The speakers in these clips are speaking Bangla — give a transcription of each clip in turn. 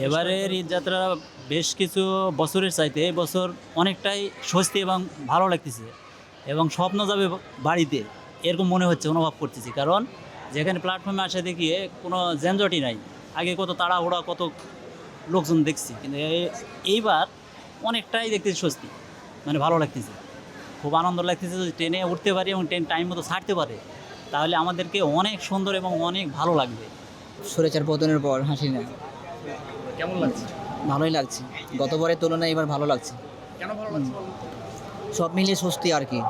এবারের ঈদযাত্রা বেশ কিছু বছরের চাইতে এই বছর অনেকটাই স্বস্তি এবং ভালো লাগতেছে এবং স্বপ্ন যাবে বাড়িতে এরকম মনে হচ্ছে, অনুভব করতেছি। কারণ যেখানে প্ল্যাটফর্মে আসে দেখি কোনো যানজটই নাই। আগে কত তাড়াহুড়া, কত লোকজন দেখছি, কিন্তু এইবার অনেকটাই দেখতেছি স্বস্তি, মানে ভালো লাগতেছে, খুব আনন্দ লাগতেছে। যদি ট্রেনে উঠতে পারি এবং ট্রেন টাইম মতো ছাড়তে পারে তাহলে আমাদেরকে অনেক সুন্দর এবং অনেক ভালো লাগবে। স্বৈরাচার পতনের পর হাসি না, কেমন লাগছে? ভালোই লাগছে। গতবারের তুলনায় এবার ভালো লাগছে। কেন ভালো লাগছে বলুন? সব মিলিয়ে স্বস্তি আর কি।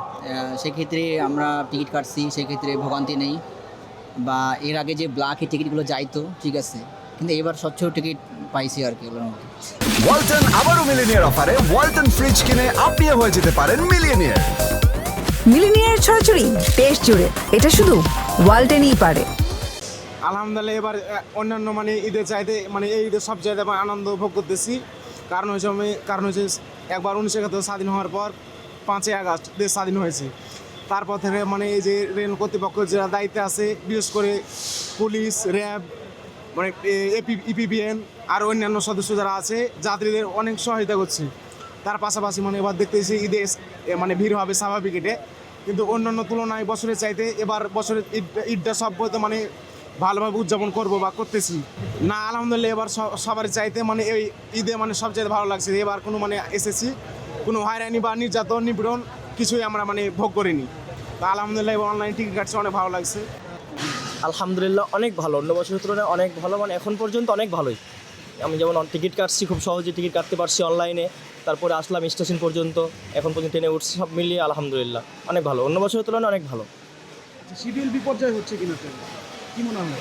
সেক্ষেত্রে আমরা টিকিট কাটছি, সেক্ষেত্রে ভোগান্তি নেই। বা এর আগে যে ব্ল্যাকে টিকিটগুলো যাইতো ঠিক আছে, কিন্তু এবার স্বচ্ছ টিকিট পাইছি আর কি ওগুলোর মধ্যে। ওয়ালটন আবারও মিলিনিয়ার অফারে ওয়ালটন ফ্রিজ কিনে আপনিও হয়ে যেতে পারেন মিলিয়নিয়ার। মিলিনিয়ার ছড়াছড়ি দেশ জুড়ে, এটা শুধু ওয়ালটেনই পারে। আলহামদুলিল্লাহ এবার অন্যান্য মানে ঈদের চাইতে মানে এই ঈদের সব চাইতে আমার আনন্দ ভোগ করতেছি। কারণ হচ্ছে একবার 1971 স্বাধীন হওয়ার পর 5ই আগস্ট দেশ স্বাধীন হয়েছে। তারপর থেকে মানে এই যে রেল কর্তৃপক্ষ যারা দায়িত্বে আছে, বিশেষ করে পুলিশ, র্যাব, মানে ইপিবিএন আর অন্যান্য সদস্য যারা আছে, যাত্রীদের অনেক সহায়তা করছে। তার পাশাপাশি মানে এবার দেখতেছি ঈদে মানে ভিড় হবে স্বাভাবিক এটে, কিন্তু অন্যান্য তুলনায় বছরের চাইতে এবার বছরের ঈদটা সব বলতে মানে ভালোভাবে উদযাপন করবো বা করতেছি না। আলহামদুলিল্লাহ এবার সবার চাইতে মানে এই ঈদে মানে সবচেয়ে ভালো লাগছে। এবার কোনো মানে এসেছি কোনো হয়রানি বা নির্যাতন নিপীড়ন কিছুই আমরা মানে ভোগ করিনি। তা আলহামদুলিল্লাহ অনলাইন টিকিট কাটছে, অনেক ভালো লাগছে। আলহামদুলিল্লাহ অনেক ভালো, অন্য বছরের তুলনায় অনেক ভালো, মানে এখন পর্যন্ত অনেক ভালোই। আমি যেমন টিকিট কাটছি, খুব সহজে টিকিট কাটতে পারছি অনলাইনে, তারপরে আসলাম স্টেশন পর্যন্ত, এখন পর্যন্ত ট্রেনে উঠছি, সব মিলিয়ে আলহামদুলিল্লাহ অনেক ভালো, অন্য বছরের তুলনায় অনেক ভালো। শিডিউল বিপর্যয় হচ্ছে কিনা কি মনে হয়?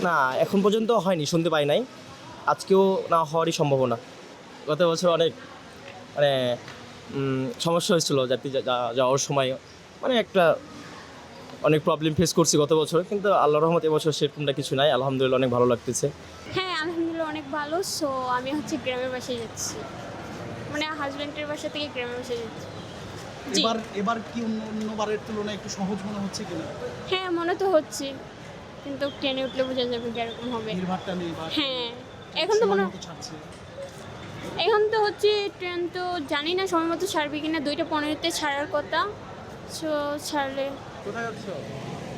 না, এখন পর্যন্ত হয়নি, শুনতে পাই নাই, আজকেও না হওয়ারই সম্ভাবনা। গত বছর অনেক মানে সমস্যা হয়েছিল যাত্রী যাওয়ার সময়, মানে একটা অনেক প্রবলেম ফেস করছি গত বছর, কিন্তু আল্লাহর রহমত এবছর সেরকমটা কিছু নাই, আলহামদুলিল্লাহ অনেক ভালো লাগতেছে। হ্যাঁ আলহামদুলিল্লাহ অনেক ভালো। সো আমি হচ্ছে গ্রামের বাসায় যাচ্ছি, মানে হাজব্যান্ডের বাসা থেকে গ্রামের বাসায় যাচ্ছি। জি। এবার কি অন্যবারের তুলনায় একটু সহজ মনে হচ্ছে কিনা? হ্যাঁ মনে তো হচ্ছে, কিন্তু ট্রেনে উঠলে বোঝা যাবে কিরকম হবে। ভিড়ভাড়টা নেই বা হ্যাঁ এখন তো মনে ছাড়ছে। এখন তো হচ্ছে ট্রেন তো জানি না সময় মতো ছাড়বে কিনা, 2:15 ছাড়ার কথা। সো ছাড়লে কোথায় যাচ্ছ?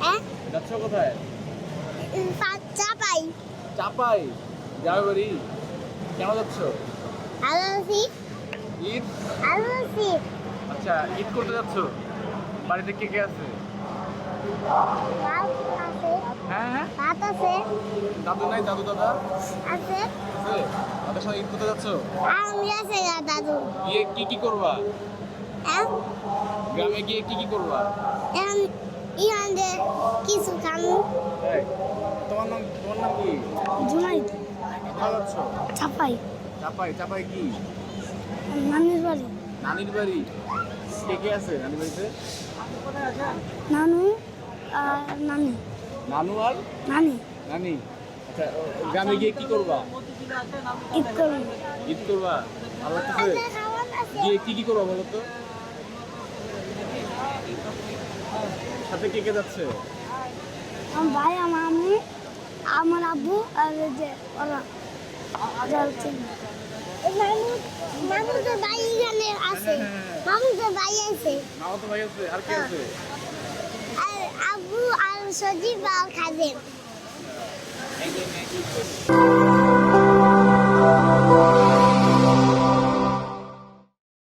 হ্যাঁ যাচ্ছ কোথায়? চাপাই চাপাই যাবে বাড়ি। কেন যাচ্ছ? আলসি ঈদ? আলসি আচ্ছা, ঈদ করতে যাচ্ছ? বাড়িতে কে কে আছে? আছে হ্যাঁ হ্যাঁ, ভাত আছে দাদু নাই? দাদু দাদা আছে আছে? তাদের সাথে ঈদ করতে যাচ্ছ? আমি আছে দাদু। গিয়ে কি করবা? হ্যাঁ গ্রামে গিয়ে কি করবা? ইহানতে কিছু খামু। এই, তোমার নাম কি? জুনাইদ কোথায় যাচ্ছ? চাপাই চাপাই কি? নানির বাড়ি। নানির বাড়ি? কে কে আছে নানির বাড়িতে? নানু আর নানি। নানু আর নানি নানি? আচ্ছা, গ্রামে গিয়ে কি করবা? ঈদ করবো। ঈদ করবা? আল্লাহ কাছে গিয়ে কি করবা বলো তো? সাথে কে কে যাচ্ছে? আমার ভাই, আমার আম্মু, আমার আব্বু আর এই যে ওরা যাচ্ছে। মামু তো ভাই এখানে আছে, মামু তো ভাই আছে, মামা তো ভাই আছে, আর কে আছে? আর আব্বু আর সজীব আর খাদেম।